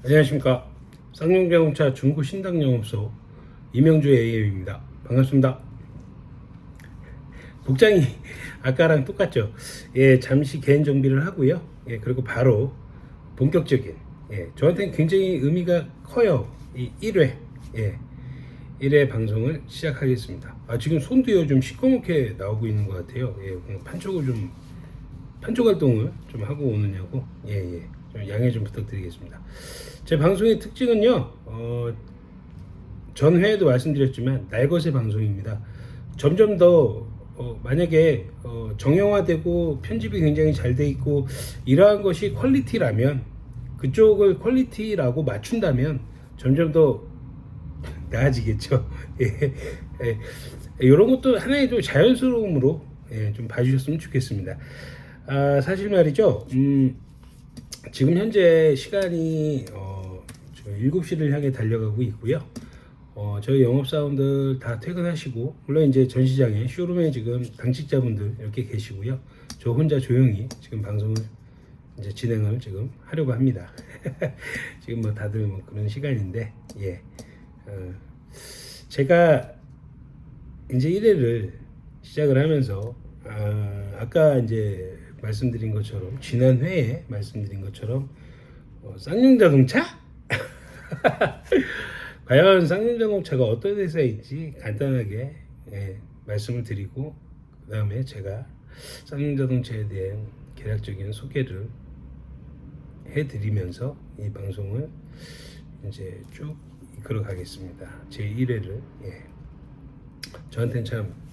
안녕하십니까. 쌍용자동차 중고 신당 영업소 이명주 AM입니다. 반갑습니다. 복장이 아까랑 똑같죠. 예, 잠시 개인 정비를 하고요. 예, 그리고 바로 본격적인, 예, 저한테는 굉장히 의미가 커요. 이 1회, 예, 1회 방송을 시작하겠습니다. 지금 손도요 좀 시꺼멓게 나오고 있는 것 같아요. 예, 판촉 활동을 좀 하고 오느냐고, 예, 좀 양해 좀 부탁드리겠습니다. 제 방송의 특징은요, 전 회에도 말씀드렸지만 날것의 방송입니다. 점점 더 만약에 정형화되고 편집이 굉장히 잘 돼 있고 이러한 것이 퀄리티라면, 그쪽을 퀄리티라고 맞춘다면 점점 더 나아지겠죠. 예, 예, 이런 것도 하나의 좀 자연스러움으로, 예, 좀 봐주셨으면 좋겠습니다. 사실 말이죠. 지금 현재 시간이 7시를 향해 달려가고 있고요. 저희 영업사원들 다 퇴근하시고, 물론 이제 전시장에 쇼룸에 지금 당직자분들 이렇게 계시고요. 저 혼자 조용히 지금 방송을 이제 진행을 지금 하려고 합니다. 지금 뭐 다들 뭐 그런 시간인데, 예. 제가 이제 1회를 시작을 하면서, 아까 이제 말씀드린 것처럼, 지난 회에 말씀드린 것처럼, 쌍용자동차? 과연 쌍용자동차가 어떤 회사인지 간단하게, 예, 말씀을 드리고, 그 다음에 제가 쌍용자동차에 대한 개략적인 소개를 해드리면서 이 방송을 이제 쭉 이끌어 가겠습니다. 제 1회를, 예. 저한테는 참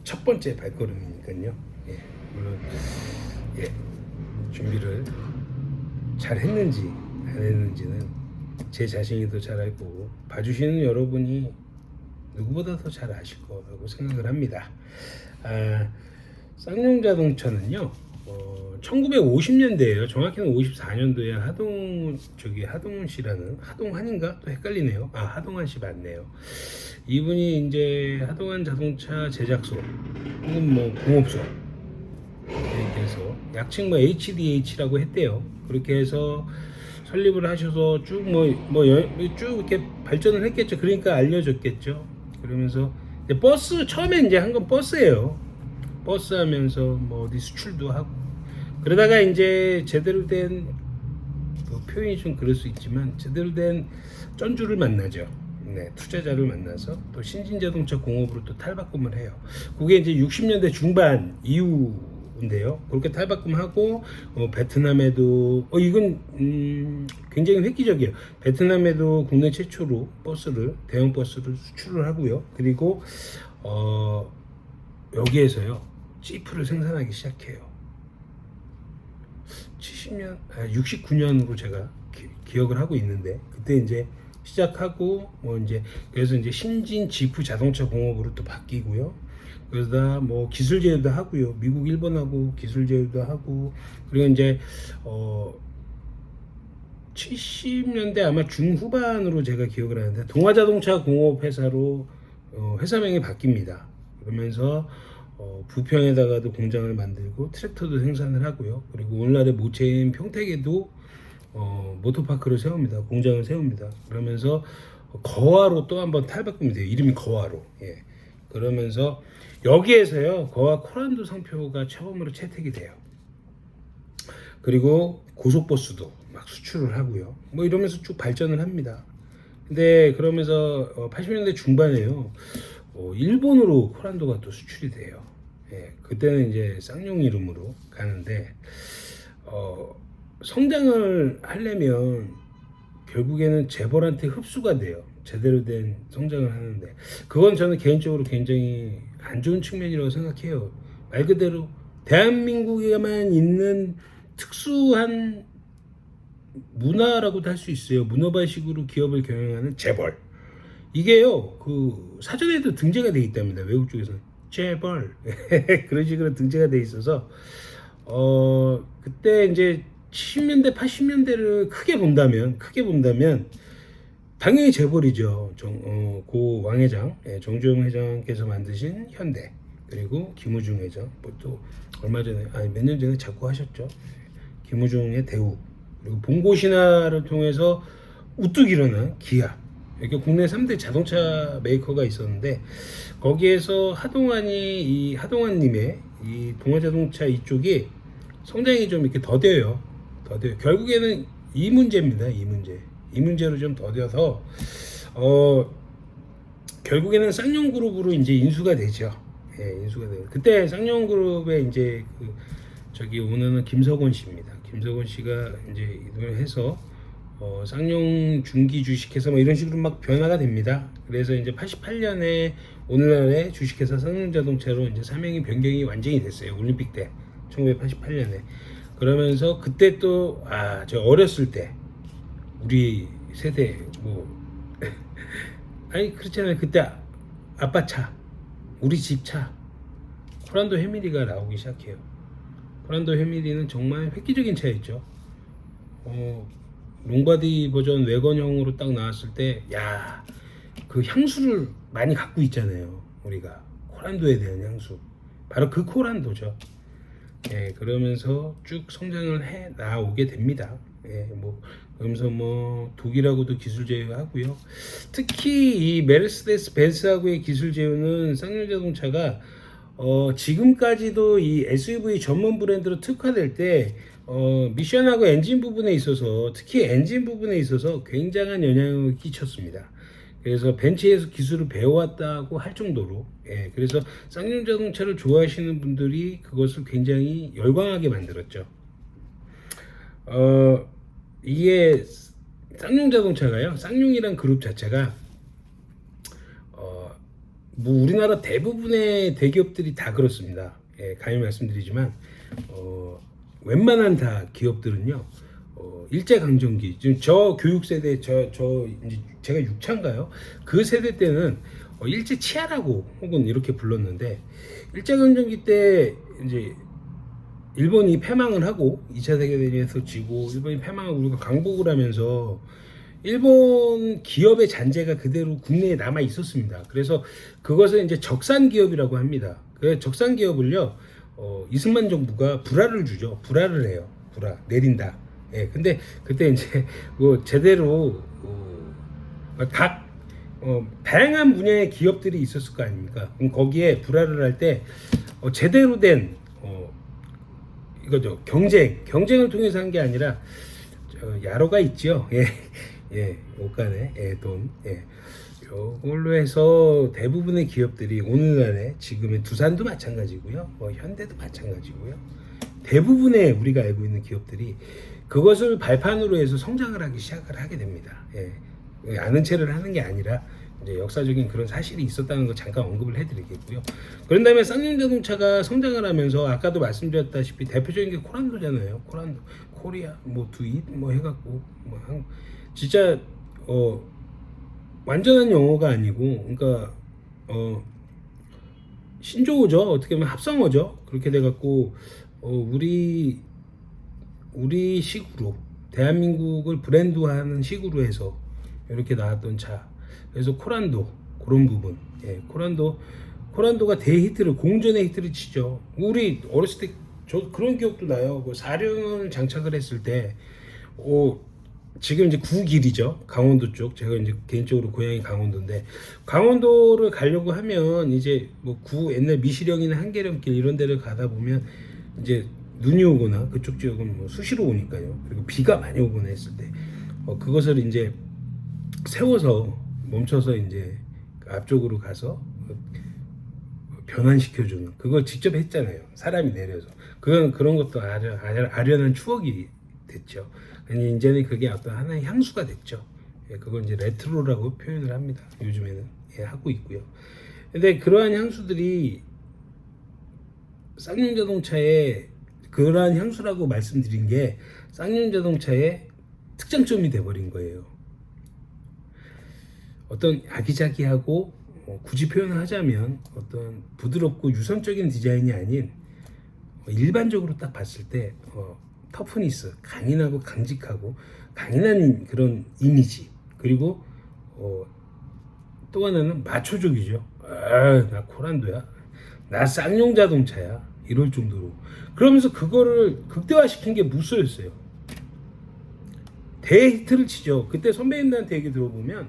첫 번째 발걸음이니까요. 예, 물론, 예, 준비를 잘 했는지 안 했는지는 제 자신이 더 잘 알고 봐주시는 여러분이 누구보다 더 잘 아실 거라고 생각을 합니다. 쌍용자동차는요, 1950년대에요. 정확히는 54년도에 하동훈 씨라는, 하동환인가? 또 헷갈리네요. 하동환 씨 맞네요. 이분이 이제 하동환 자동차 제작소 혹은 뭐 공업소, 이렇게 해서 약칭 뭐 HDH라고 했대요. 그렇게 해서 설립을 하셔서 쭉 쭉 이렇게 발전을 했겠죠. 그러니까 알려졌겠죠. 그러면서 이제 버스, 처음에 이제 한 건 버스예요. 버스 하면서 뭐 어디 수출도 하고, 그러다가 이제 제대로 된, 표현이 좀 그럴 수 있지만 제대로 된 쩐주를 만나죠. 네, 투자자를 만나서 또 신진자동차 공업으로 또 탈바꿈을 해요. 그게 이제 60년대 중반 이후인데요. 그렇게 탈바꿈하고, 베트남에도, 이건 굉장히 획기적이에요. 베트남에도 국내 최초로 대형 버스를 수출을 하고요. 그리고 여기에서요, 지프를 생산하기 시작해요. 69년으로 제가 기억을 하고 있는데, 그때 이제 시작하고, 이제 그래서 이제 신진 지프 자동차 공업으로 또 바뀌고요. 그러다 뭐 기술 제휴도 하고요. 미국, 일본하고 기술 제휴도 하고, 그리고 이제 70년대 아마 중후반으로 제가 기억을 하는데, 동아자동차 공업 회사로 회사명이 바뀝니다. 그러면서 부평에다가도 공장을 만들고 트랙터도 생산을 하고요. 그리고 오늘날의 모체인 평택에도 모터파크를 세웁니다. 공장을 세웁니다. 그러면서 거화로 또 한번 탈바꿈이 돼요. 이름이 거화로. 예. 그러면서 여기에서요, 거화 코란도 상표가 처음으로 채택이 돼요. 그리고 고속버스도 막 수출을 하고요. 뭐 이러면서 쭉 발전을 합니다. 근데 그러면서 80년대 중반에요, 일본으로 코란도가 또 수출이 돼요. 예, 그때는 이제 쌍용 이름으로 가는데, 성장을 하려면 결국에는 재벌한테 흡수가 돼요. 제대로 된 성장을 하는데, 그건 저는 개인적으로 굉장히 안 좋은 측면이라고 생각해요. 말 그대로 대한민국에만 있는 특수한 문화라고도 할 수 있어요. 문어발식으로 기업을 경영하는 재벌. 이게요, 그 사전에도 등재가 돼 있답니다. 외국 쪽에서는 재벌 그런 식으로 등재가 돼 있어서, 그때 이제 70년대 80년대를 크게 본다면 당연히 재벌이죠. 고 왕 회장, 예, 정주영 회장께서 만드신 현대, 그리고 김우중 회장, 뭐 또 얼마 전에, 몇 년 전에 자꾸 하셨죠. 김우중의 대우, 그리고 봉고 신화를 통해서 우뚝 일어난 기아. 이렇게 국내 3대 자동차 메이커가 있었는데 거기에서 하동환님의 이 동아자동차 이쪽이 성장이 좀 이렇게 더뎌요. 결국에는 이 문제입니다. 이 문제로 좀 더뎌서 결국에는 쌍용그룹으로 이제 인수가 되죠. 예, 인수가 돼요. 그때 쌍용그룹의 이제 저기 오너는 김석원 씨입니다. 김석원 씨가 이제 이동을 해서 쌍용 중기 주식회사 뭐 이런 식으로 막 변화가 됩니다. 그래서 이제 88년에 오늘날의 주식회사 쌍용자동차로 이제 사명이 변경이 완전히 됐어요. 올림픽 때 1988년에. 그러면서 그때 또 저 어렸을 때 우리 세대 뭐 아니 그렇잖아요. 그때 아빠 차, 우리 집 차, 코란도 헤미리가 나오기 시작해요. 코란도 헤미리는 정말 획기적인 차였죠. 롱바디 버전 외건형으로 딱 나왔을 때, 그 향수를 많이 갖고 있잖아요. 우리가 코란도에 대한 향수, 바로 그 코란도죠. 예, 그러면서 쭉 성장을 해 나오게 됩니다. 예, 그러면서 독일하고도 기술 제휴하고요. 특히 이 메르세데스 벤츠하고의 기술 제휴는 쌍용자동차가 지금까지도 이 SUV 전문 브랜드로 특화될 때 미션하고 엔진 부분에 있어서 특히 엔진 부분에 있어서 굉장한 영향을 끼쳤습니다. 그래서 벤츠에서 기술을 배워왔다고 할 정도로 그래서 쌍용자동차를 좋아하시는 분들이 그것을 굉장히 열광하게 만들었죠. 이게 쌍용자동차가요. 쌍용이란 그룹 자체가 우리나라 대부분의 대기업들이 다 그렇습니다. 감히 말씀드리지만 웬만한 다 기업들은요. 일제강점기 지금 저 교육 세대 이제 제가 6차인가요? 그 세대 때는 일제 치하라고 혹은 이렇게 불렀는데 일제강점기 때 이제 일본이 패망을 하고 2차 세계대전에서 지고 일본이 패망하고 우리가 강복을 하면서 일본 기업의 잔재가 그대로 국내에 남아 있었습니다. 그래서 그것을 이제 적산 기업이라고 합니다. 그 적산 기업을요, 이승만 정부가 불화를 주죠. 불화를 해요. 내린다. 예, 근데 그때 이제 제대로 각 다양한 분야의 기업들이 있었을 거 아닙니까? 그럼 거기에 불화를 할 때 제대로 된 이거죠. 경쟁을 통해서 한 게 아니라 야로가 있죠. 옷간에 돈. 요걸로 해서 대부분의 기업들이 오늘날에 지금의 두산도 마찬가지고요. 현대도 마찬가지고요. 대부분의 우리가 알고 있는 기업들이 그것을 발판으로 해서 성장을 하기 시작을 하게 됩니다. 아는 체를 하는 게 아니라 이제 역사적인 그런 사실이 있었다는 거 잠깐 언급을 해드리겠고요. 그런 다음에 쌍용자동차가 성장을 하면서 아까도 말씀드렸다시피 대표적인 게 코란도잖아요. 코란도, 코리아, 두잇 해갖고 진짜 완전한 영어가 아니고 그러니까 신조어죠. 어떻게 보면 합성어죠. 그렇게 돼갖고 우리 식으로 대한민국을 브랜드화하는 식으로 해서 이렇게 나왔던 차. 그래서 코란도 그런 부분. 코란도가 대히트를 공전의 히트를 치죠. 우리 어렸을 때 저 그런 기억도 나요. 사륜을 장착을 했을 때 지금 이제 구길이죠. 강원도 쪽. 제가 이제 개인적으로 고향이 강원도인데 강원도를 가려고 하면 이제 옛날 미시령이나 한계령길 이런 데를 가다 보면 이제 눈이 오거나 그쪽 지역은 수시로 오니까요. 그리고 비가 많이 오거나 했을 때 그것을 이제 세워서 멈춰서 이제 앞쪽으로 가서 변환시켜주는 그걸 직접 했잖아요. 사람이 내려서 그런 것도 아련한 추억이 됐죠. 이제는 그게 어떤 하나의 향수가 됐죠. 그걸 이제 레트로라고 표현을 합니다. 요즘에는 하고 있고요. 근데 그러한 향수들이 쌍용자동차의 그러한 향수라고 말씀드린 게 쌍용자동차의 특장점이 돼버린 거예요. 어떤 아기자기하고 굳이 표현을 하자면 어떤 부드럽고 유선적인 디자인이 아닌 일반적으로 딱 봤을 때 터프니스, 강인하고 강직하고 강인한 그런 이미지 그리고 또 하나는 마초적이죠. 나 코란도야, 나 쌍용자동차야 이럴 정도로 그러면서 그거를 극대화시킨 게 무쏘였어요. 대히트를 치죠. 그때 선배님들한테 얘기 들어보면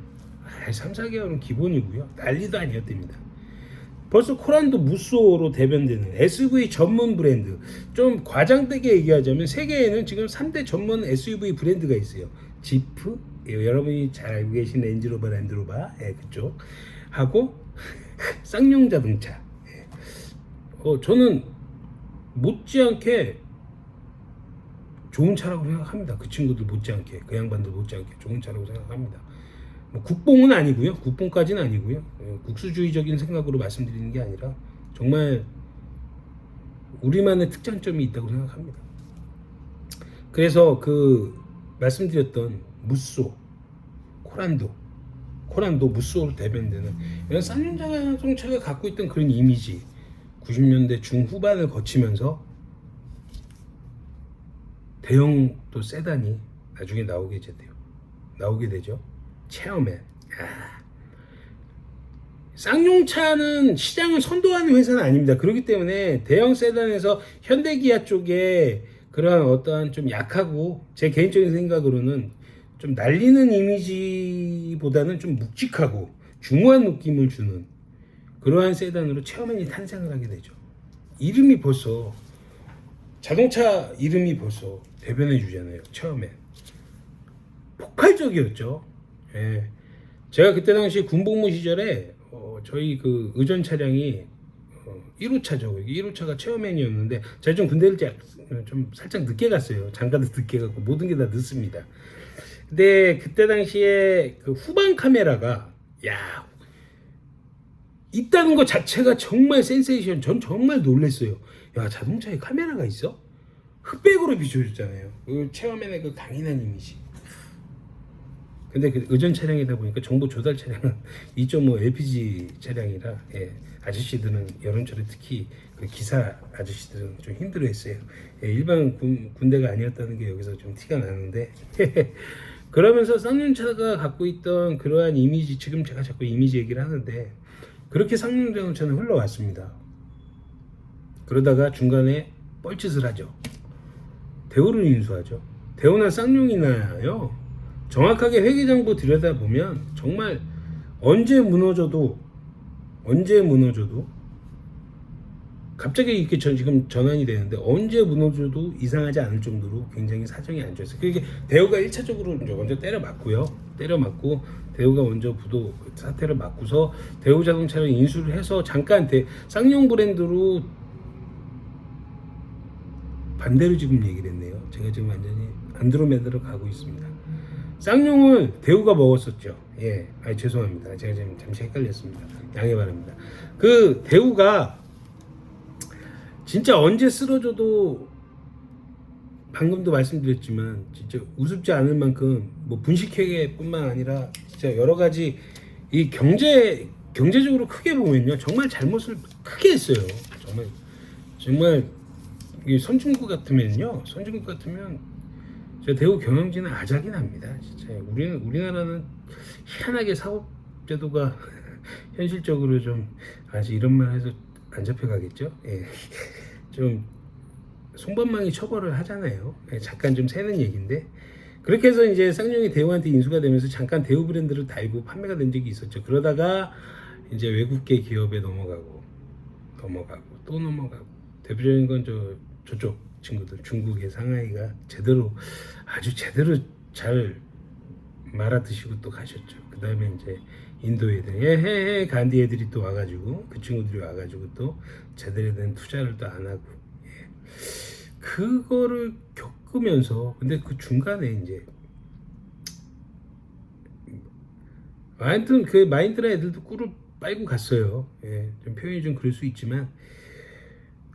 3, 4개월은 기본이고요. 난리도 아니었답니다. 벌써 코란도 무쏘로 대변되는 SUV 전문 브랜드. 좀 과장되게 얘기하자면 세계에는 지금 3대 전문 SUV 브랜드가 있어요. 지프, 여러분이 잘 알고 계신 렌즈로버, 랜드로버, 그쪽 하고 쌍용 자동차. 저는 못지않게 좋은 차라고 생각합니다. 그 친구들 못지않게, 그 양반들 못지않게 좋은 차라고 생각합니다. 뭐 국뽕은 아니고요. 국뽕까지는 아니고요. 국수주의적인 생각으로 말씀드리는 게 아니라 정말 우리만의 특장점이 있다고 생각합니다. 그래서 그 말씀드렸던 무쏘, 코란도 무쏘로 대변되는 이런 쌍용 자동차가 갖고 있던 그런 이미지, 90년대 중후반을 거치면서 대형 또 세단이 나중에 나오게 되죠. 체어맨. 쌍용차는 시장을 선도하는 회사는 아닙니다. 그렇기 때문에 대형 세단에서 현대기아 쪽에 그런 어떠한 좀 약하고 제 개인적인 생각으로는 좀 날리는 이미지보다는 좀 묵직하고 중후한 느낌을 주는 그러한 세단으로 체어맨이 탄생을 하게 되죠. 이름이 벌써 자동차 이름이 벌써 대변해 주잖아요. 체어맨. 폭발적이었죠. 예. 제가 그때 당시 군복무 시절에 저희 그 의전 차량이 1호차죠. 1호차가 체어맨이었는데 제가 좀 군대를 좀 살짝 늦게 갔어요. 장가도 늦게 갔고 모든 게 다 늦습니다. 근데 그때 당시에 그 후방 카메라가 있다는 것 자체가 정말 센세이션. 전 정말 놀랐어요. 야, 자동차에 카메라가 있어? 흑백으로 비춰줬잖아요. 그 체어맨의 그 강인한 이미지. 근데 그 의전 차량이다 보니까 정보 조달 차량은 2.5 LPG 차량이라 아저씨들은 여름철에 특히 그 기사 아저씨들은 좀 힘들어했어요. 일반 군대가 아니었다는 게 여기서 좀 티가 나는데 그러면서 쌍용차가 갖고 있던 그러한 이미지, 지금 제가 자꾸 이미지 얘기를 하는데 그렇게 쌍용 자동차는 흘러왔습니다. 그러다가 중간에 뻘짓을 하죠. 대우를 인수하죠. 대우나 쌍용이 나요. 정확하게 회계장부 들여다보면 정말 언제 무너져도 갑자기 이렇게 지금 전환이 되는데 언제 무너져도 이상하지 않을 정도로 굉장히 사정이 안 좋았어요. 그게 대우가 1차적으로 먼저 때려 맞고 대우가 먼저 부도 사태를 맞고서 대우 자동차를 인수를 해서 잠깐 쌍용 브랜드로 반대로 지금 얘기를 했네요. 제가 지금 완전히 안드로메다로 가고 있습니다. 쌍용을 대우가 먹었었죠. 죄송합니다. 제가 지금 잠시 헷갈렸습니다. 양해 바랍니다. 그 대우가 진짜 언제 쓰러져도 방금도 말씀드렸지만 진짜 우습지 않을 만큼 뭐 분식회계뿐만 아니라 진짜 여러 가지 이 경제적으로 크게 보면요 정말 잘못을 크게 했어요. 정말 이 선진국 같으면 저 대우 경영진은 아작이 납니다. 진짜 우리나라는 희한하게 사법제도가 현실적으로 좀 아직 이런 말 해서 안 잡혀가겠죠. 좀 손방망이 처벌을 하잖아요. 잠깐 좀 새는 얘기인데 그렇게 해서 이제 쌍용이 대우한테 인수가 되면서 잠깐 대우 브랜드를 달고 판매가 된 적이 있었죠. 그러다가 이제 외국계 기업에 넘어가고 대표적인 건 저쪽 친구들 중국의 상하이가 아주 제대로 잘 말아드시고 또 가셨죠. 그 다음에 이제 인도 애들, 간디 애들이 또 와가지고 그 친구들이 와가지고 또 제대로 된 투자를 또 안 하고 그거를 겪으면서 근데 그 중간에 이제 하여튼 그 마인드라 애들도 꿀을 빨고 갔어요. 좀 표현이 좀 그럴 수 있지만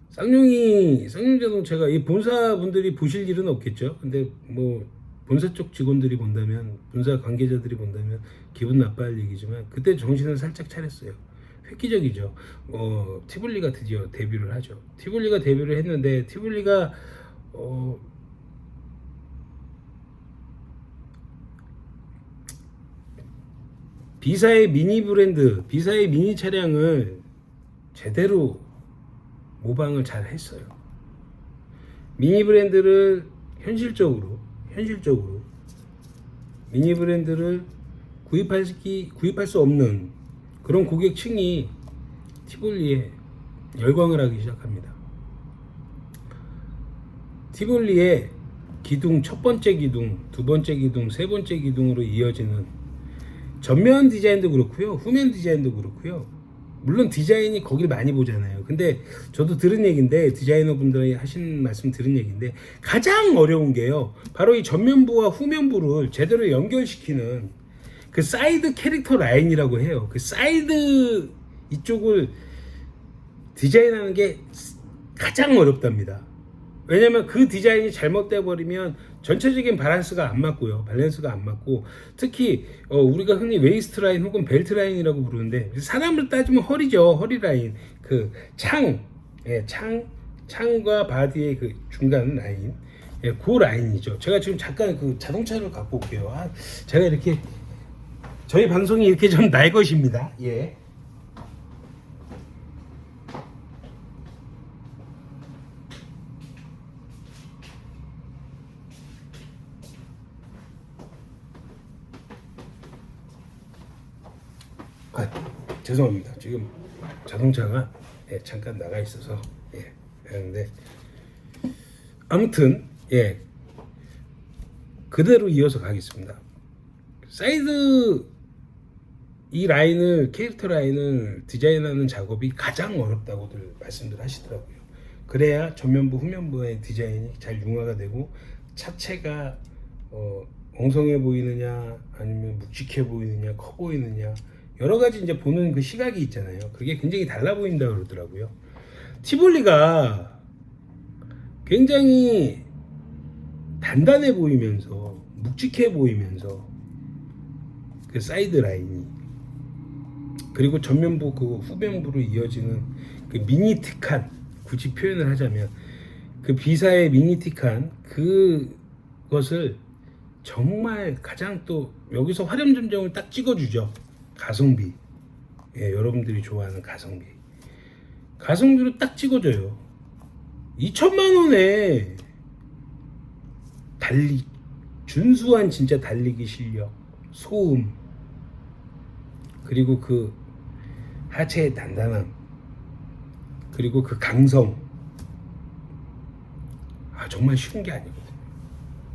쌍용 자동차가 이 본사분들이 보실 일은 없겠죠. 근데 뭐 본사 쪽 직원들이 본다면, 본사 관계자들이 본다면 기분 나빠할 얘기지만 그때 정신을 살짝 차렸어요. 획기적이죠. 티볼리가 드디어 데뷔를 하죠. 티볼리가 데뷔를 했는데 티볼리가 B사의 미니 브랜드, B사의 미니 차량을 제대로 모방을 잘 했어요. 미니 브랜드를 현실적으로 미니 브랜드를 구입할 수 없는 그런 고객층이 티볼리에 열광을 하기 시작합니다. 티볼리의 기둥, 첫 번째 기둥, 두 번째 기둥, 세 번째 기둥으로 이어지는 전면 디자인도 그렇고요, 후면 디자인도 그렇고요. 물론 디자인이 거길 많이 보잖아요. 근데 저도 들은 얘기인데, 디자이너 분들이 하신 말씀 들은 얘기인데, 가장 어려운 게요, 바로 이 전면부와 후면부를 제대로 연결시키는 그 사이드 캐릭터 라인이라고 해요. 그 사이드 이쪽을 디자인하는 게 가장 어렵답니다. 왜냐면 그 디자인이 잘못돼 버리면 전체적인 밸런스가 안 맞고, 특히 우리가 흔히 웨이스트 라인 혹은 벨트 라인이라고 부르는데, 사람을 따지면 허리죠. 허리 라인, 그 창과 바디의 그 중간 라인, 그 라인이죠. 제가 지금 잠깐 그 자동차를 갖고 올게요. 제가 이렇게, 저희 방송이 이렇게 좀 날 것입니다. 예. 죄송합니다. 지금 자동차가 잠깐 나가 있어서 그런데 아무튼 그대로 이어서 가겠습니다. 사이드 이 라인을, 캐릭터 라인을 디자인하는 작업이 가장 어렵다고들 말씀들 하시더라고요. 그래야 전면부 후면부의 디자인이 잘 융화가 되고 차체가 엉성해 보이느냐 아니면 묵직해 보이느냐 커 보이느냐 여러 가지 이제 보는 그 시각이 있잖아요. 그게 굉장히 달라 보인다고 그러더라고요. 티볼리가 굉장히 단단해 보이면서 묵직해 보이면서 그 사이드 라인이, 그리고 전면부 그 후면부로 이어지는 그 미니틱한, 굳이 표현을 하자면 그 B사의 미니틱한 그것을 정말 가장 또 여기서 화렴점정을 딱 찍어주죠. 가성비. 여러분들이 좋아하는 가성비로 딱 찍어줘요. 2천만 원에 준수한 진짜 달리기 실력, 소음, 그리고 그 하체의 단단함, 그리고 그 강성, 정말 쉬운 게 아니거든요.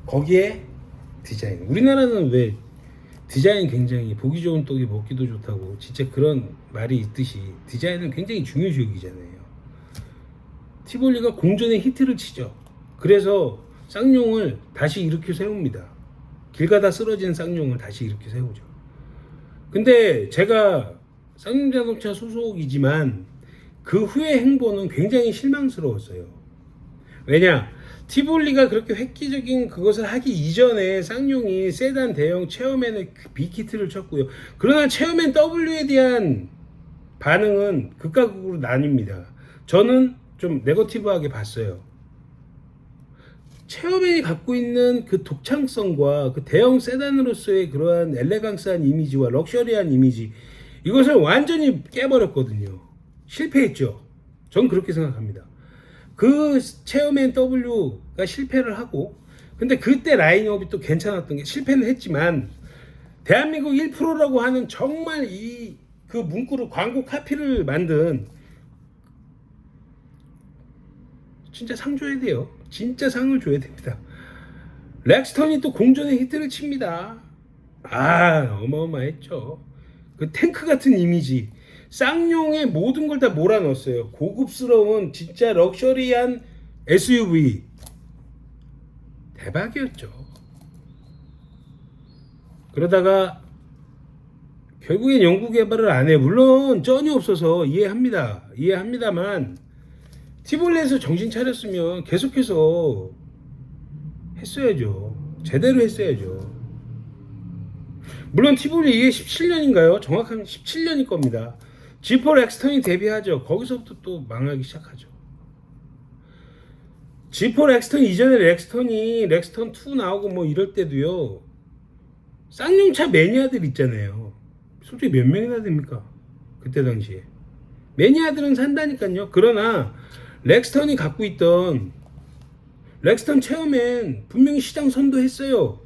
거기에 디자인, 우리나라는 왜 디자인 굉장히 보기 좋은 떡이 먹기도 좋다고 진짜 그런 말이 있듯이 디자인은 굉장히 중요시 여기잖아요. 티볼리가 공전의 히트를 치죠. 그래서 쌍용을 다시 일으켜 세웁니다. 길 가다 쓰러진 쌍용을 다시 일으켜 세우죠. 근데 제가 쌍용자동차 소속이지만 그 후의 행보는 굉장히 실망스러웠어요. 왜냐? 티볼리가 그렇게 획기적인 그것을 하기 이전에 쌍용이 세단 대형 체어맨의 B키트를 쳤고요. 그러나 체어맨 W에 대한 반응은 극과 극으로 나뉩니다. 저는 좀 네거티브하게 봤어요. 체어맨이 갖고 있는 그 독창성과 그 대형 세단으로서의 그러한 엘레강스한 이미지와 럭셔리한 이미지, 이것을 완전히 깨버렸거든요. 실패했죠. 전 그렇게 생각합니다. 그 체어맨 W가 실패를 하고, 근데 그때 라인업이 또 괜찮았던 게, 실패는 했지만 대한민국 1%라고 하는 정말 그 문구를, 광고 카피를 만든, 진짜 상 줘야 돼요. 진짜 상을 줘야 됩니다. 렉스턴이 또 공전의 히트를 칩니다. 어마어마했죠. 그 탱크 같은 이미지, 쌍용의 모든 걸 다 몰아넣었어요. 고급스러운 진짜 럭셔리한 SUV, 대박이었죠. 그러다가 결국엔 연구 개발을 안 해. 물론 쩐이 없어서 이해합니다만 티볼리에서 정신 차렸으면 계속해서 했어야죠. 제대로 했어야죠. 물론 티볼리 이게 17년인가요? 정확하면 17년일 겁니다. G4 렉스턴이 데뷔하죠. 거기서부터 또 망하기 시작하죠. G4 렉스턴 이전에 렉스턴 2 나오고 뭐 이럴 때도요, 쌍용차 매니아들 있잖아요. 솔직히 몇 명이나 됩니까? 그때 당시에 매니아들은 산다니까요. 그러나 렉스턴이 갖고 있던 렉스턴 체어맨 분명히 시장 선도했어요.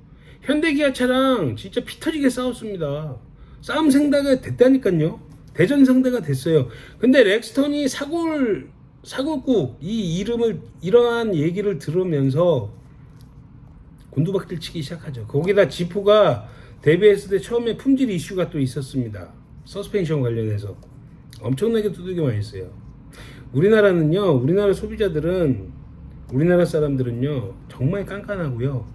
현대기아차랑 진짜 피 터지게 싸웠습니다. 싸움 상대가 됐다니까요. 대전 상대가 됐어요. 근데 렉스턴이 사골국 이 이름을 이러한 얘기를 들으면서 곤두박질 치기 시작하죠. 거기다 지프가 데뷔했을 때 처음에 품질 이슈가 또 있었습니다. 서스펜션 관련해서 엄청나게 두들겨 맞았어요. 우리나라는요, 우리나라 소비자들은, 우리나라 사람들은요 정말 깐깐하고요.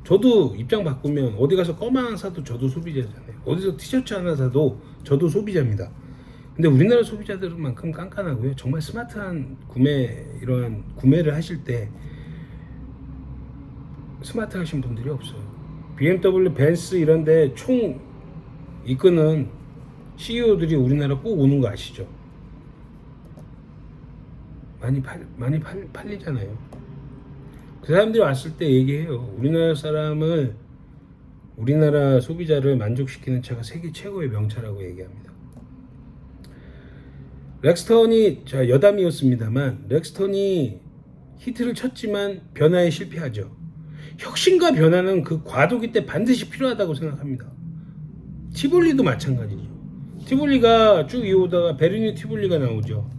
저도 입장 바꾸면 어디 가서 껌 하나 사도 저도 소비자잖아요. 어디서 티셔츠 하나 사도 저도 소비자입니다. 근데 우리나라 소비자들만큼 깐깐하고요. 정말 스마트한 이러한 구매를 하실 때 스마트하신 분들이 없어요. BMW, 벤츠 이런데 총 이끄는 CEO들이 우리나라 꼭 오는 거 아시죠? 많이 팔리잖아요. 그 사람들이 왔을 때 얘기해요. 우리나라 소비자를 만족시키는 차가 세계 최고의 명차라고 얘기합니다. 렉스턴이 여담이었습니다만 렉스턴이 히트를 쳤지만 변화에 실패하죠. 혁신과 변화는 그 과도기 때 반드시 필요하다고 생각합니다. 티볼리도 마찬가지죠. 티볼리가 쭉 이어오다가 베르니 티볼리가 나오죠.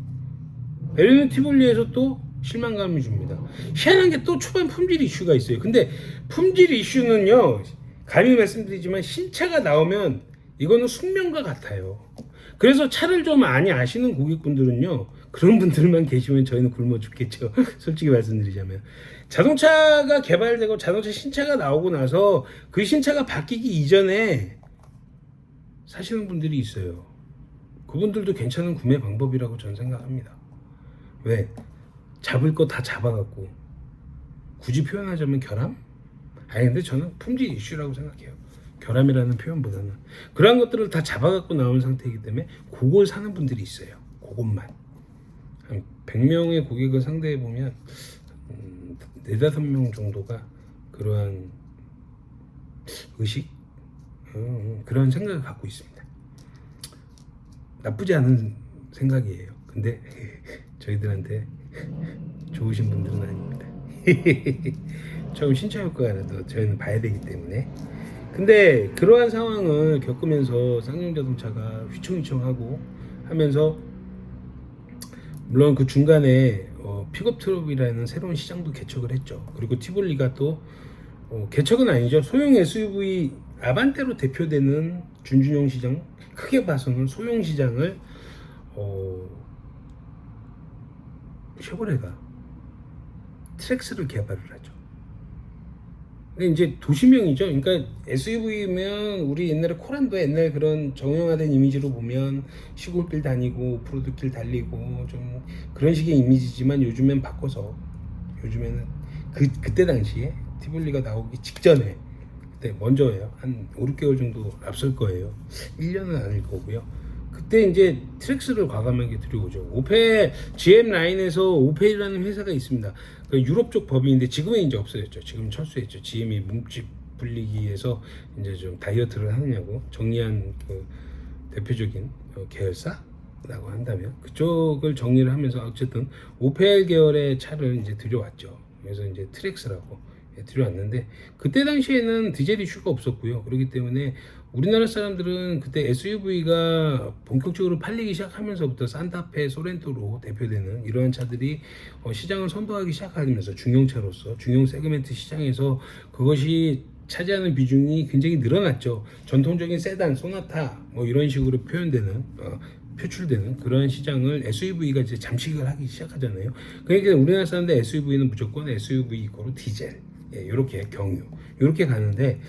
베르니 티볼리에서 또 실망감을 줍니다. 희한한 게 또 초반 품질 이슈가 있어요. 근데 품질 이슈는요, 감히 말씀드리지만 신차가 나오면 이거는 숙명과 같아요. 그래서 차를 좀 많이 아시는 고객분들은요, 그런 분들만 계시면 저희는 굶어 죽겠죠. 솔직히 말씀드리자면 자동차가 개발되고 자동차 신차가 나오고 나서 그 신차가 바뀌기 이전에 사시는 분들이 있어요. 그분들도 괜찮은 구매 방법이라고 저는 생각합니다. 왜? 잡을 거 다 잡아갖고 굳이 표현하자면 결함? 아니 근데 저는 품질 이슈라고 생각해요. 결함이라는 표현보다는 그러한 것들을 다 잡아갖고 나온 상태이기 때문에 그걸 사는 분들이 있어요. 그것만 한 100명의 고객을 상대해보면 4-5명 정도가 그러한 의식? 그런 생각을 갖고 있습니다. 나쁘지 않은 생각이에요. 근데 저희들한테 좋으신 분들은 아닙니다. 처음 신차 효과라도 저희는 봐야 되기 때문에. 근데 그러한 상황을 겪으면서 쌍용자동차가 휘청휘청하고 하면서 물론 그 중간에 픽업 트럭이라는 새로운 시장도 개척을 했죠. 그리고 티볼리가 또 개척은 아니죠. 소형 SUV 아반떼로 대표되는 준준형 시장, 크게 봐서는 소형 시장을 쉐보레가 트랙스를 개발을 하죠. 근데 이제 도시명이죠. 그러니까 SUV면 우리 옛날에 코란도 옛날 그런 정형화된 이미지로 보면 시골길 다니고 오프로드길 달리고 좀 그런 식의 이미지지만 요즘엔 바꿔서 요즘에는 그때 당시에 티볼리가 나오기 직전에 그때 먼저예요. 한 5-6개월 정도 앞설 거예요. 1년은 아닐 거고요. 그때 이제 트랙스를 과감하게 들여오죠. 오페 GM 라인에서 오페이라는 회사가 있습니다. 그 유럽 쪽 법인인데 지금은 이제 없어졌죠. 지금 철수했죠. GM이 몸집 불리기에서 이제 좀 다이어트를 하느냐고 정리한 그 대표적인 계열사라고 한다면 그쪽을 정리를 하면서 어쨌든 오페 계열의 차를 이제 들여왔죠. 그래서 이제 트랙스라고 들여왔는데 그때 당시에는 디젤 이슈가 없었고요. 그렇기 때문에 우리나라 사람들은 그때 SUV가 본격적으로 팔리기 시작하면서부터 산타페, 소렌토로 대표되는 이러한 차들이 시장을 선도하기 시작하면서 중형차로서 중형 세그멘트 시장에서 그것이 차지하는 비중이 굉장히 늘어났죠. 전통적인 세단, 소나타 뭐 이런 식으로 표출되는 그런 시장을 SUV가 이제 잠식을 하기 시작하잖아요. 그러니까 우리나라 사람들 SUV는 무조건 SUV 이거로 디젤, 이렇게 경유, 이렇게 가는데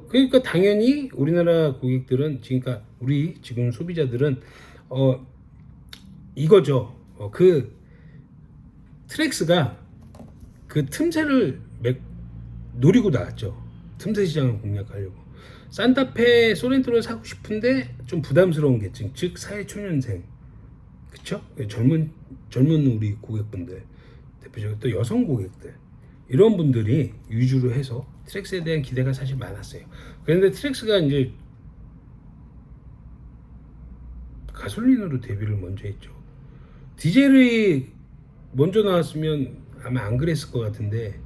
그러니까 당연히 우리나라 고객들은 그러니까 우리 지금 소비자들은 이거죠. 그 트랙스가 그 틈새를 노리고 나왔죠. 틈새 시장을 공략하려고. 산타페, 소렌토를 사고 싶은데 좀 부담스러운 계층, 즉 사회초년생, 그쵸? 젊은 우리 고객분들, 대표적으로 또 여성 고객들, 이런 분들이 위주로 해서 트랙스에 대한 기대가 사실 많았어요. 그런데 트랙스가 이제 가솔린으로 데뷔를 먼저 했죠. 디젤이 먼저 나왔으면 아마 안 그랬을 것 같은데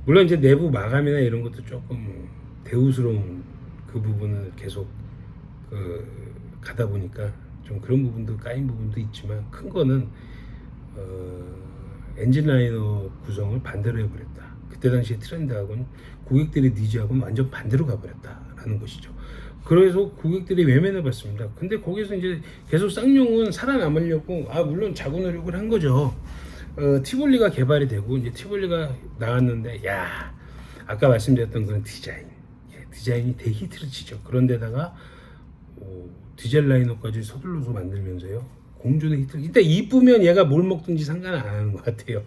물론 이제 내부 마감이나 이런 것도 조금 대우스러운 그 부분을 계속 가다 보니까 좀 그런 부분도 까인 부분도 있지만 큰 거는 엔진 라이너 구성을 반대로 해버렸다. 그때 당시에 트렌드하고는 고객들의 니즈하고는 완전 반대로 가버렸다라는 것이죠. 그래서 고객들이 외면해 봤습니다. 근데 거기서 이제 계속 쌍용은 살아남으려고 물론 자구 노력을 한 거죠. 티볼리가 개발이 되고 이제 티볼리가 나왔는데 아까 말씀드렸던 그런 디자인이 대히트를 치죠. 그런데다가 디젤 라이너까지 서둘러서 만들면서요 공존의 히트를 일단 이쁘면 얘가 뭘 먹든지 상관 안 하는 것 같아요.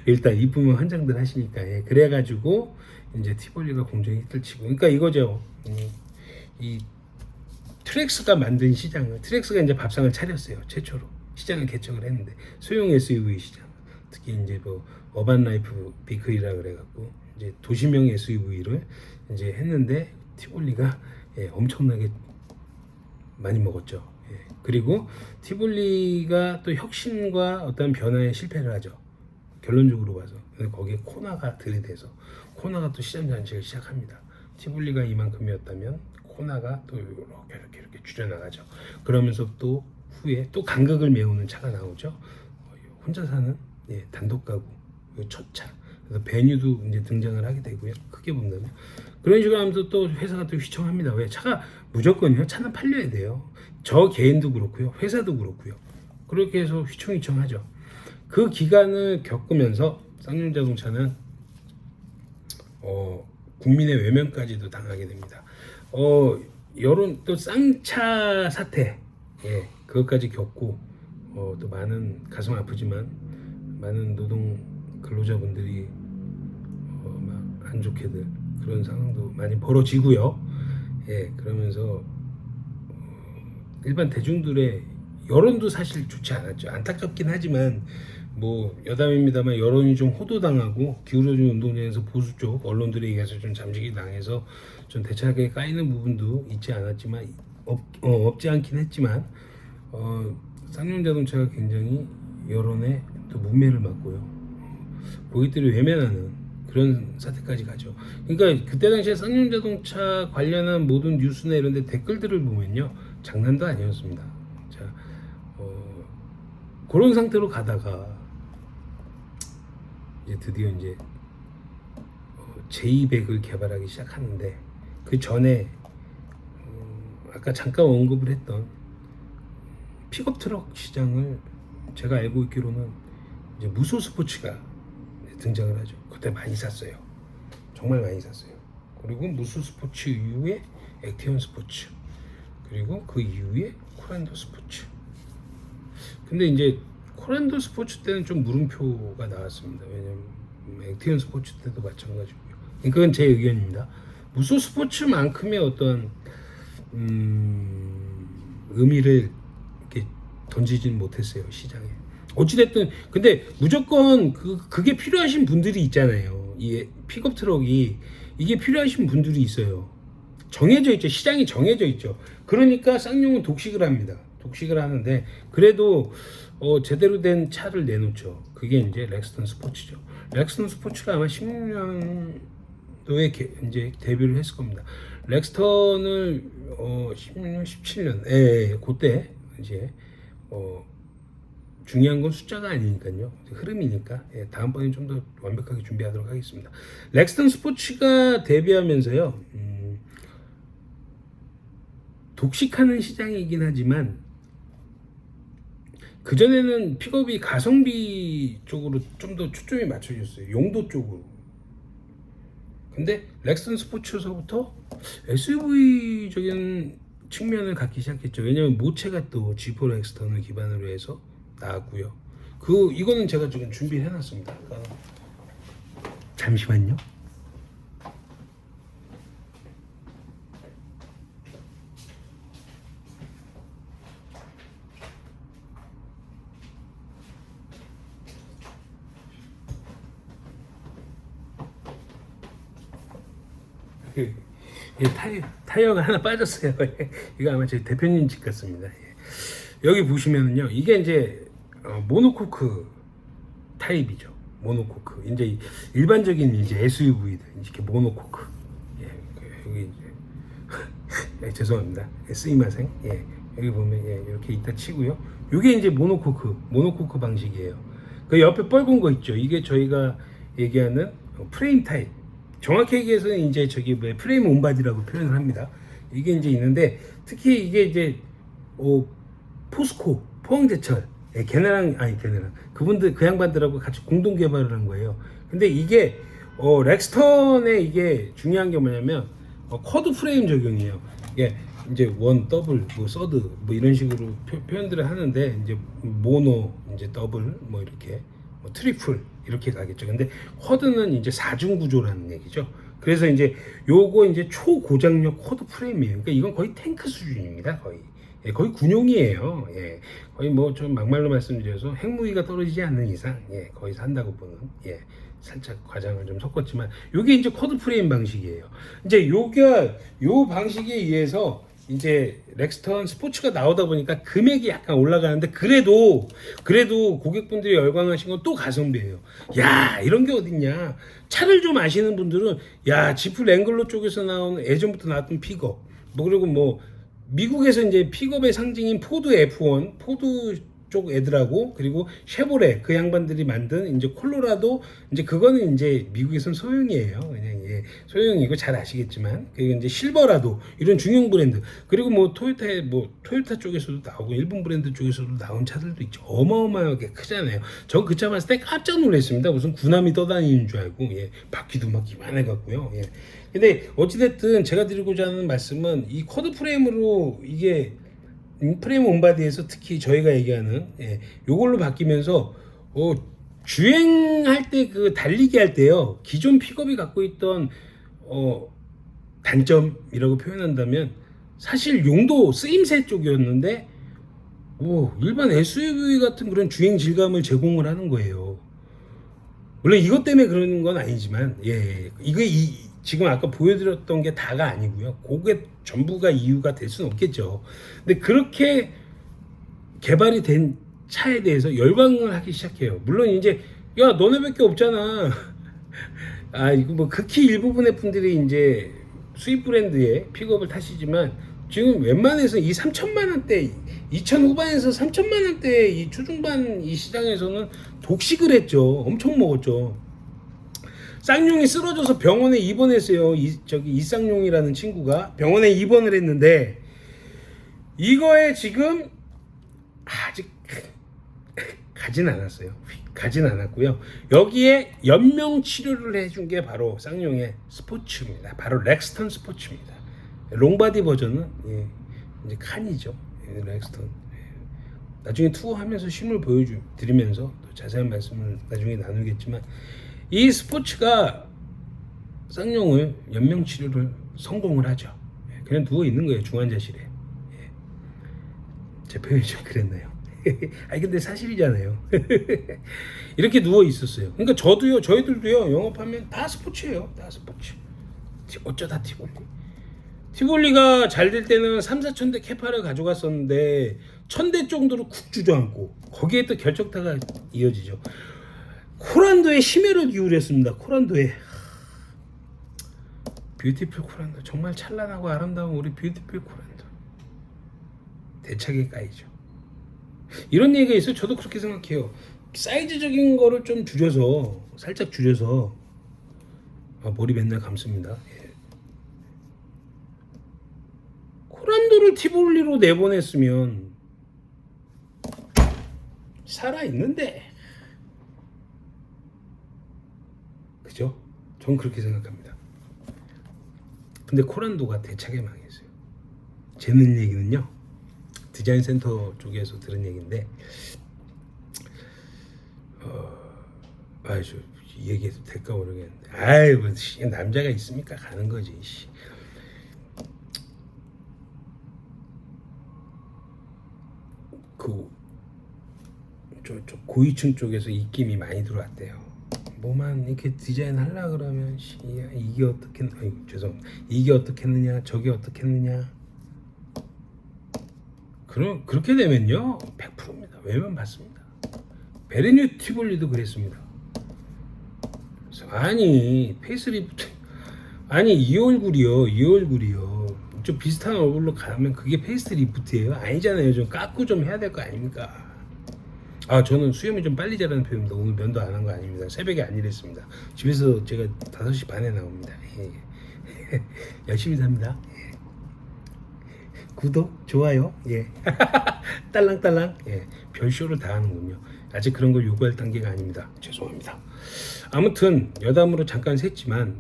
일단 이쁘면 환장들 하시니까 그래가지고 이제 티볼리가 공존의 히트를 치고 그러니까 이거죠. 이 트렉스가 만든 시장을 트렉스가 이제 밥상을 차렸어요. 최초로 시장을 개척을 했는데 소형 SUV 시장 특히 이제 뭐 어반 라이프 비클이라 그래갖고 이제 도시명 SUV를 이제 했는데 티볼리가 엄청나게 많이 먹었죠. 그리고 티볼리가 또 혁신과 어떤 변화에 실패를 하죠. 결론적으로 봐서. 근데 거기에 코나가 들이대서 코나가 또 시장 잔치를 시작합니다. 티볼리가 이만큼이었다면 코나가 또 이렇게 줄여나가죠. 그러면서 또 후에 또 간극을 메우는 차가 나오죠. 혼자 사는 단독 가구 첫 차. 그래서 베뉴도 이제 등장을 하게 되고요. 크게 본다면 그런 식으로 하면서 또 회사가 또 휘청합니다. 왜 차가 무조건요. 차는 팔려야 돼요. 저 개인도 그렇고요. 회사도 그렇고요. 그렇게 해서 휘청휘청하죠. 그 기간을 겪으면서 쌍용자동차는 국민의 외면까지도 당하게 됩니다. 여론 또 쌍차 사태 그것까지 겪고 또 많은 가슴 아프지만 많은 노동 근로자분들이 막 안 좋게들 그런 상황도 많이 벌어지고요. 그러면서 일반 대중들의 여론도 사실 좋지 않았죠. 안타깝긴 하지만 뭐 여담입니다만 여론이 좀 호도당하고 기울어진 운동장에서 보수 쪽 언론들에 의해서 좀 잠식이 당해서 좀 대차게 까이는 부분도 있지 않았지만 없지 않긴 했지만 쌍용자동차가 굉장히 여론에 또 문매를 맞고요. 고객들이 외면하는 그런 사태까지 가죠. 그러니까 그때 당시에 쌍용자동차 관련한 모든 뉴스나 이런 데 댓글들을 보면요. 장난도 아니었습니다. 자, 그런 상태로 가다가 이제 드디어 이제 J200을 개발하기 시작하는데 그 전에 아까 잠깐 언급을 했던 픽업 트럭 시장을 제가 알고 있기로는 이제 무소 스포츠가 등장을 하죠. 그때 많이 샀어요. 정말 많이 샀어요. 그리고 무소 스포츠 이후에 액티온 스포츠 그리고 그 이후에 코란도 스포츠. 근데 이제 코란도 스포츠 때는 좀 물음표가 나왔습니다. 왜냐면 액티온 스포츠 때도 마찬가지고요. 그건 제 의견입니다. 무소 스포츠만큼의 어떤 의미를 이렇게 던지진 못했어요 시장에. 어찌됐든 근데 무조건 그게 필요하신 분들이 있잖아요. 이 픽업 트럭이 이게 필요하신 분들이 있어요. 정해져 있죠. 시장이 정해져 있죠. 그러니까 쌍용은 독식을 합니다. 독식을 하는데 그래도 제대로 된 차를 내놓죠. 그게 이제 렉스턴 스포츠죠. 렉스턴 스포츠가 아마 16년도에 이제 데뷔를 했을 겁니다. 렉스턴을 16년, 17년, 그때 이제 중요한 건 숫자가 아니니까요. 흐름이니까 다음번에 좀 더 완벽하게 준비하도록 하겠습니다. 렉스턴 스포츠가 데뷔하면서요. 독식하는 시장이긴 하지만 그전에는 픽업이 가성비 쪽으로 좀 더 초점이 맞춰졌어요. 용도 쪽으로. 근데 렉스턴 스포츠에서부터 SUV적인 측면을 갖기 시작했죠. 왜냐하면 모체가 또 G4 렉스턴을 기반으로 해서 나왔고요. 이거는 제가 지금 준비해 놨습니다. 잠시만요. 타이어가 하나 빠졌어요. 이거 아마 제 대표님 집 같습니다. 여기 보시면은요, 이게 이제 모노코크 타입이죠. 모노코크. 이제 일반적인 이제 SUV들 이렇게 모노코크. 예, 여기 이제 예, 죄송합니다. 쓰이마생. 예, 여기 보면 예, 이렇게 있다 치고요. 이게 이제 모노코크 방식이에요. 그 옆에 뻘건 거 있죠. 이게 저희가 얘기하는 프레임 타입. 정확히 얘기해서는 이제 저기 뭐 프레임 온바디라고 표현을 합니다. 이게 이제 있는데 특히 이게 이제 포스코 포항제철 걔네랑 그분들 그 양반들하고 같이 공동 개발을 한 거예요. 근데 이게 렉스턴의 이게 중요한 게 뭐냐면 쿼드 프레임 적용이에요. 이게 이제 원 더블 뭐 서드 뭐 이런 식으로 표현들을 하는데 이제 모노 이제 더블 뭐 이렇게 뭐 트리플 이렇게 가겠죠. 근데 쿼드는 이제 4중 구조라는 얘기죠. 그래서 이제 요거 이제 초고장력 쿼드 프레임이에요. 그러니까 이건 거의 탱크 수준입니다. 거의 군용이에요. 예, 거의 뭐 좀 막말로 말씀드려서 핵무기가 떨어지지 않는 이상 예, 거의 산다고 보는 예, 살짝 과장을 좀 섞었지만 요게 이제 쿼드 프레임 방식이에요. 이제 요게 요 방식에 의해서 이제 렉스턴 스포츠가 나오다 보니까 금액이 약간 올라가는데 그래도 고객분들이 열광하신 건 또 가성비예요. 야, 이런 게 어딨냐. 차를 좀 아시는 분들은 야, 지프 랭글러 쪽에서 나온 예전부터 나왔던 픽업 뭐 그리고 뭐 미국에서 이제 픽업의 상징인 포드 F1, 포드 쪽 애들하고 그리고 쉐보레 그 양반들이 만든 이제 콜로라도 이제 그거는 이제 미국에선 소형이에요. 그냥 예, 소형이고 잘 아시겠지만 그리고 이제 실버라도 이런 중형 브랜드 그리고 뭐 토요타 쪽에서도 나오고 일본 브랜드 쪽에서도 나온 차들도 있죠. 어마어마하게 크잖아요. 저 그 차 봤을 때 깜짝 놀랐습니다. 무슨 구남이 떠다니는 줄 알고 예, 바퀴도 막 이만해 갖고요. 예. 근데 어찌됐든 제가 드리고자 하는 말씀은 이 쿼드 프레임으로 이게 프레임 온바디에서 특히 저희가 얘기하는 예, 요걸로 바뀌면서 주행할 때 그 달리기 할 때요 기존 픽업이 갖고 있던 단점이라고 표현한다면 사실 용도 쓰임새 쪽이었는데 일반 SUV 같은 그런 주행 질감을 제공을 하는 거예요. 물론 이것 때문에 그러는 건 아니지만 예, 이게 지금 아까 보여드렸던 게 다가 아니고요. 그게 전부가 이유가 될 수는 없겠죠. 근데 그렇게 개발이 된 차에 대해서 열광을 하기 시작해요. 물론 이제 야 너네밖에 없잖아. 아 이거 뭐 극히 일부분의 분들이 이제 수입 브랜드의 픽업을 타시지만 지금 웬만해서 이 3천만 원대 2천 후반에서 3천만 원대 이 초중반 이 시장에서는 독식을 했죠. 엄청 먹었죠. 쌍용이 쓰러져서 병원에 입원했어요. 이쌍용이라는 친구가 병원에 입원을 했는데 이거에 지금 아직 가진 않았어요. 가진 않았고요. 여기에 연명 치료를 해준 게 바로 쌍용의 스포츠입니다. 바로 렉스턴 스포츠입니다. 롱바디 버전은 예, 이제 칸이죠. 예, 렉스턴. 예. 나중에 투어하면서 실물 보여드리면서 또 자세한 말씀을 나중에 나누겠지만 이 스포츠가 쌍용을 연명 치료를 성공을 하죠. 예, 그냥 누워 있는 거예요 중환자실에. 예. 제 표현이 좀 그랬나요? 아니 근데 사실이잖아요. 이렇게 누워 있었어요. 그러니까 저희들도요 영업하면 다 스포츠예요. 다 스포츠. 어쩌다 티볼리가 잘 될 때는 3, 4천 대 캐파를 가져갔었는데 1000대 정도로 쿡 주저앉고 거기에 또 결정타가 이어지죠. 코란도에 심혈을 기울였습니다. 코란도에 뷰티풀 코란도 정말 찬란하고 아름다운 우리 뷰티풀 코란도 대차게 까이죠. 이런 얘기가 있어요. 저도 그렇게 생각해요. 사이즈적인 거를 좀 줄여서 살짝 줄여서 머리 맨날 감습니다. 예. 코란도를 티볼리로 내보냈으면 살아있는데 그죠? 전 그렇게 생각합니다. 근데 코란도가 대차게 망했어요. 재밌는 얘기는요. 디자인 센터 쪽에서 들은 얘기인데 얘기해도 될까 모르겠는데 아이고 남자가 있으니까 가는 거지. 저 고위층 쪽에서 입김이 많이 들어왔대요. 뭐만 이렇게 디자인 하려 그러면 이게 어떻게 이게 어떻겠느냐 저게 어떻겠느냐 그렇게 되면요 100%입니다. 외면 받습니다. 베르뉴 티볼리도 그랬습니다. 아니 페이스리프트 아니 이 얼굴이요 좀 비슷한 얼굴로 가면 그게 페이스리프트예요? 아니잖아요. 좀 깎고 좀 해야 될 거 아닙니까? 아 저는 수염이 좀 빨리 자라는 편입니다. 오늘 면도 안 한 거 아닙니다. 새벽에 안 일했습니다. 집에서 제가 5시 반에 나옵니다. 예. 열심히 삽니다. 예. 구독 좋아요 예. 딸랑딸랑 예. 별쇼를 다 하는군요. 아직 그런 걸 요구할 단계가 아닙니다. 죄송합니다. 아무튼 여담으로 잠깐 샜지만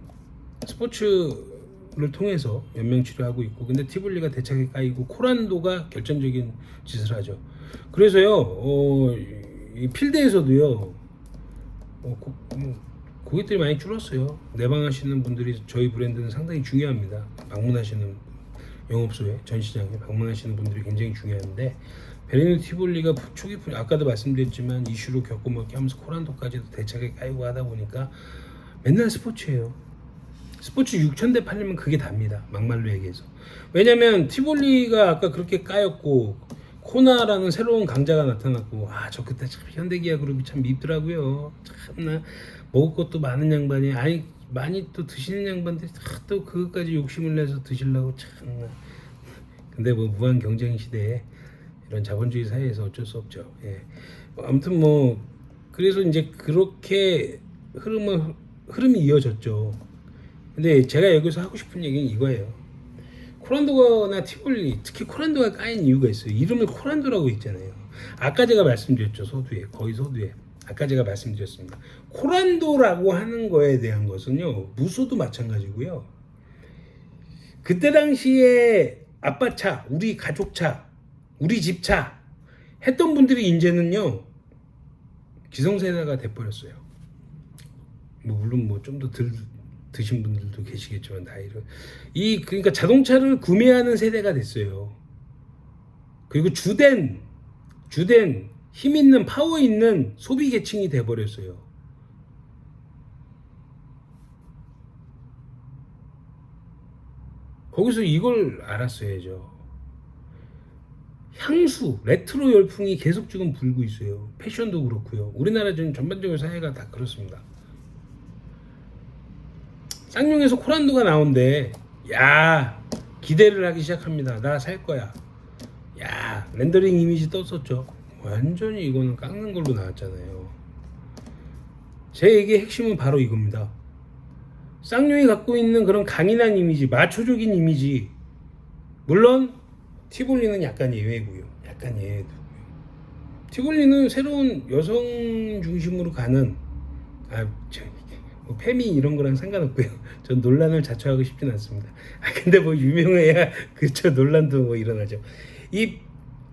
스포츠를 통해서 연명 치료하고 있고, 근데 티볼리가 대차게 까이고 코란도가 결정적인 짓을 하죠. 그래서요 이 필드에서도요 고객들이 많이 줄었어요. 내방하시는 분들이 저희 브랜드는 상당히 중요합니다. 방문하시는 영업소에 전시장에 방문하시는 분들이 굉장히 중요한데, 베르니오 티볼리가 초기 아까도 말씀드렸지만 이슈로 겪고먹기 하면서 코란도까지도 대차게 까이고 하다 보니까 맨날 스포츠예요. 스포츠 6,000대 팔리면 그게 답니다. 막말로 얘기해서. 왜냐면 티볼리가 아까 그렇게 까였고 코나라는 새로운 강자가 나타났고, 저 그때 참 현대기아 그룹이 참 밉더라고요. 참나 먹을 것도 많은 양반이, 아니 많이 또 드시는 양반들이 또 그것까지 욕심을 내서 드시려고 참나. 근데 뭐 무한 경쟁 시대에 이런 자본주의 사회에서 어쩔 수 없죠. 예. 아무튼 뭐 그래서 이제 그렇게 흐름이 이어졌죠. 근데 제가 여기서 하고 싶은 얘기는 이거예요. 코란도나 티볼리, 특히 코란도가 까인 이유가 있어요. 이름을 코란도라고 있잖아요. 아까 제가 말씀드렸죠. 서두에, 거의 서두에. 아까 제가 말씀드렸습니다. 코란도라고 하는 거에 대한 것은요, 무소도 마찬가지고요. 그때 당시에 아빠 차, 우리 가족 차, 우리 집 차 했던 분들이 이제는요 기성세대가 돼버렸어요. 뭐 물론 뭐 좀 더 드신 분들도 계시겠지만 나이를 그러니까 자동차를 구매하는 세대가 됐어요. 그리고 주된 힘 있는 파워 있는 소비 계층이 돼버렸어요. 거기서 이걸 알았어야죠. 향수, 레트로 열풍이 계속 지금 불고 있어요. 패션도 그렇고요. 우리나라 전 전반적으로 사회가 다 그렇습니다. 쌍용에서 코란도가 나온대. 야, 기대를 하기 시작합니다. 나 살 거야. 야, 렌더링 이미지 떴었죠. 완전히 이거는 깎는 걸로 나왔잖아요. 제 얘기의 핵심은 바로 이겁니다. 쌍용이 갖고 있는 그런 강인한 이미지, 마초적인 이미지, 물론 티볼리는 약간 예외고요. 약간 예외고요. 티볼리는 새로운 여성 중심으로 가는 뭐 페미 이런 거랑 상관없고요. 전 논란을 자초하고 싶진 않습니다. 근데 뭐 유명해야 그쵸 논란도 뭐 일어나죠. 이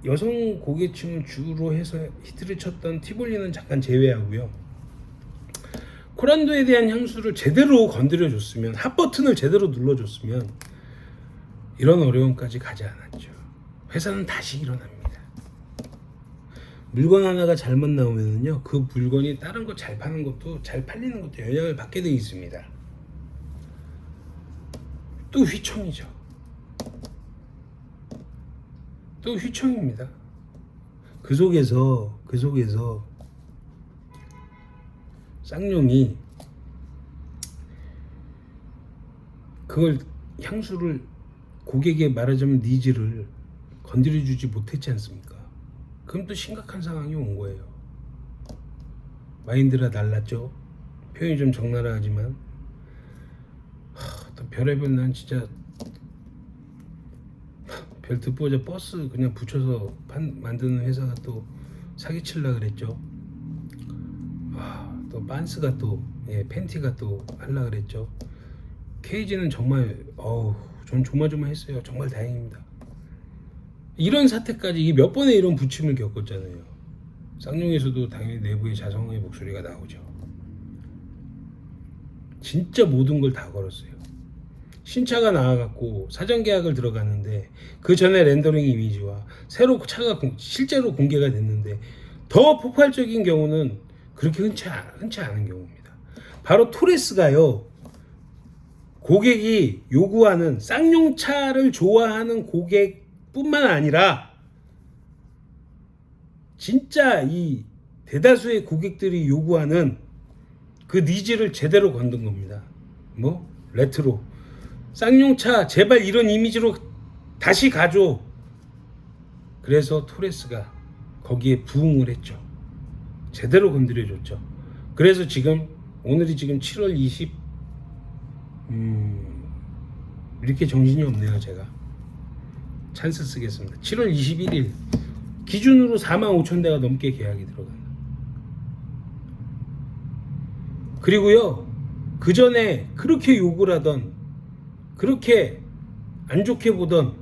여성 고객층을 주로 해서 히트를 쳤던 티볼리는 잠깐 제외하고요. 코란도에 대한 향수를 제대로 건드려줬으면, 핫 버튼을 제대로 눌러줬으면 이런 어려움까지 가지 않았죠. 회사는 다시 일어납니다. 물건 하나가 잘못 나오면요, 그 물건이 다른 거 잘 파는 것도, 잘 팔리는 것도 영향을 받게 되어 있습니다. 또 휘청이죠. 또 휘청입니다. 그 속에서 쌍용이 그걸 향수를 고객의 말하자면 니즈를 건드려주지 못했지 않습니까? 그럼 또 심각한 상황이 온 거예요. 마인드가 날랐죠. 표현이 좀 적나라하지만 또 별의별 난 진짜 별 듣보자 버스 그냥 붙여서 만드는 회사가 또 사기칠라 그랬죠. 또 반스가 또 팬티가 또 하려 그랬죠. KG는 정말 전 조마조마했어요. 정말 다행입니다. 이런 사태까지 몇 번의 이런 부침을 겪었잖아요. 쌍용에서도 당연히 내부의 자성의 목소리가 나오죠. 진짜 모든 걸 다 걸었어요. 신차가 나와갖고 사전 계약을 들어갔는데 그 전에 렌더링 이미지와 새로 차가 실제로 공개가 됐는데 더 폭발적인 경우는 그렇게 흔치 않은 경우입니다. 바로 토레스가요. 고객이 요구하는 쌍용차를 좋아하는 고객뿐만 아니라 진짜 이 대다수의 고객들이 요구하는 그 니즈를 제대로 건든 겁니다. 뭐 레트로 쌍용차 제발 이런 이미지로 다시 가줘. 그래서 토레스가 거기에 부응을 했죠. 제대로 건드려줬죠. 그래서 지금 오늘이 지금 7월 20 이렇게 정신이 없네요. 제가 찬스 쓰겠습니다. 7월 21일 기준으로 45,000대가 넘게 계약이 들어간다. 그리고요 그 전에 그렇게 욕을 하던, 그렇게 안 좋게 보던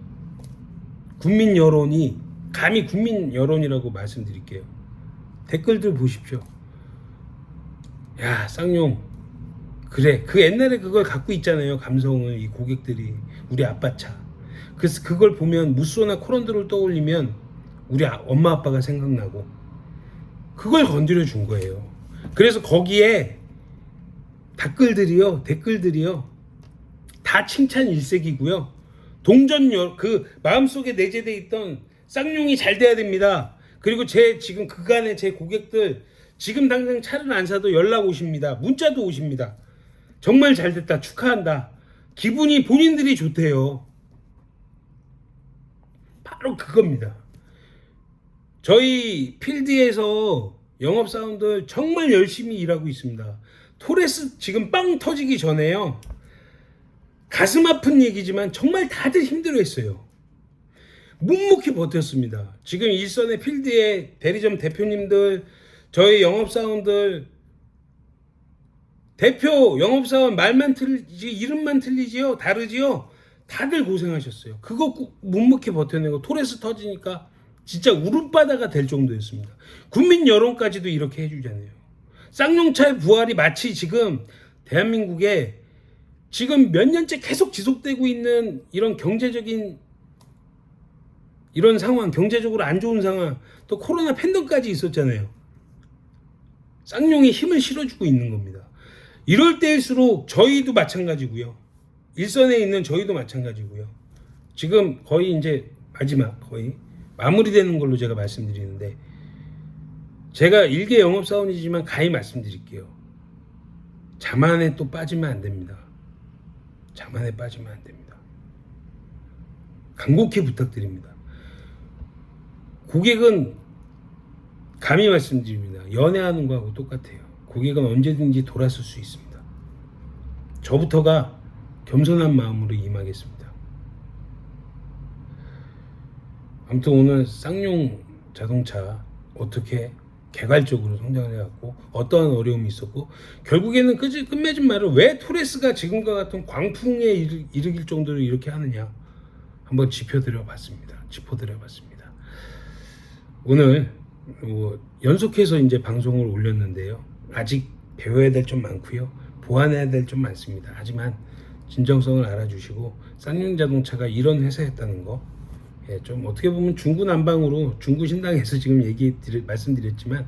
국민 여론이 감히 국민 여론이라고 말씀드릴게요. 댓글들 보십시오. 야 쌍용 그래 그 옛날에 그걸 갖고 있잖아요. 감성을 이 고객들이 우리 아빠 차. 그래서 그걸 보면 무쏘나 코런드를 떠올리면 우리 엄마 아빠가 생각나고 그걸 건드려 준 거예요. 그래서 거기에 댓글들이요 다 칭찬 일색이고요. 동전 그 마음속에 내재돼 있던 쌍용이 잘 돼야 됩니다. 그리고 제 지금 그간의 제 고객들 지금 당장 차를 안 사도 연락 오십니다. 문자도 오십니다. 정말 잘 됐다 축하한다. 기분이 본인들이 좋대요. 바로 그겁니다. 저희 필드에서 영업사원들 정말 열심히 일하고 있습니다. 토레스 지금 빵 터지기 전에요. 가슴 아픈 얘기지만 정말 다들 힘들어했어요. 묵묵히 버텼습니다. 지금 일선의 필드의 대리점 대표님들, 저희 영업사원들, 대표 영업사원 말만 틀리지 이름만 틀리지요, 다르지요. 다들 고생하셨어요. 그거 묵묵히 버텨내고 토레스 터지니까 진짜 울음바다가 될 정도였습니다. 국민 여론까지도 이렇게 해주잖아요. 쌍용차의 부활이 마치 지금 대한민국에 지금 몇 년째 계속 지속되고 있는 이런 경제적인 이런 상황, 경제적으로 안 좋은 상황, 또 코로나 팬덤까지 있었잖아요. 쌍용이 힘을 실어주고 있는 겁니다. 이럴 때일수록 저희도 마찬가지고요. 일선에 있는 저희도 마찬가지고요. 지금 거의 이제 마지막 거의 마무리되는 걸로 제가 말씀드리는데, 제가 일개 영업사원이지만 가히 말씀드릴게요. 자만에 또 빠지면 안 됩니다. 자만에 빠지면 안 됩니다. 간곡히 부탁드립니다. 고객은 감히 말씀드립니다. 연애하는 거하고 똑같아요. 고객은 언제든지 돌아설 수 있습니다. 저부터가 겸손한 마음으로 임하겠습니다. 아무튼 오늘 쌍용 자동차 어떻게 개괄적으로 성장을 해왔고 어떠한 어려움이 있었고 결국에는 끝맺은 말을 왜 토레스가 지금과 같은 광풍에 이르길 정도로 이렇게 하느냐 한번 짚어드려봤습니다. 오늘 연속해서 이제 방송을 올렸는데요. 아직 배워야 될 점 많고요. 보완해야 될 점 많습니다. 하지만 진정성을 알아주시고 쌍용 자동차가 이런 회사였다는 거, 좀 어떻게 보면 중구난방으로 중구신당에서 지금 말씀드렸지만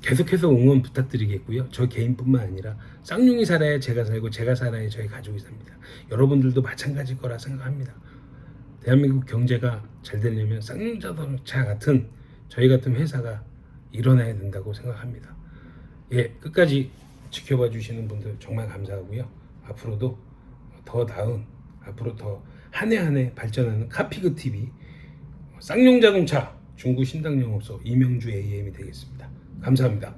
계속해서 응원 부탁드리겠고요. 저 개인뿐만 아니라 쌍용이 살아야 제가 살고 제가 살아야 저희 가족이 삽니다. 여러분들도 마찬가지일 거라 생각합니다. 대한민국 경제가 잘 되려면 쌍용 자동차 같은 저희 같은 회사가 일어나야 된다고 생각합니다. 끝까지 지켜봐 주시는 분들 정말 감사하고요. 앞으로도 더 나은, 앞으로 더 한 해 한 해 발전하는 카피그 TV 쌍용 자동차 중구 신당 영업소 이명주 AM이 되겠습니다. 감사합니다.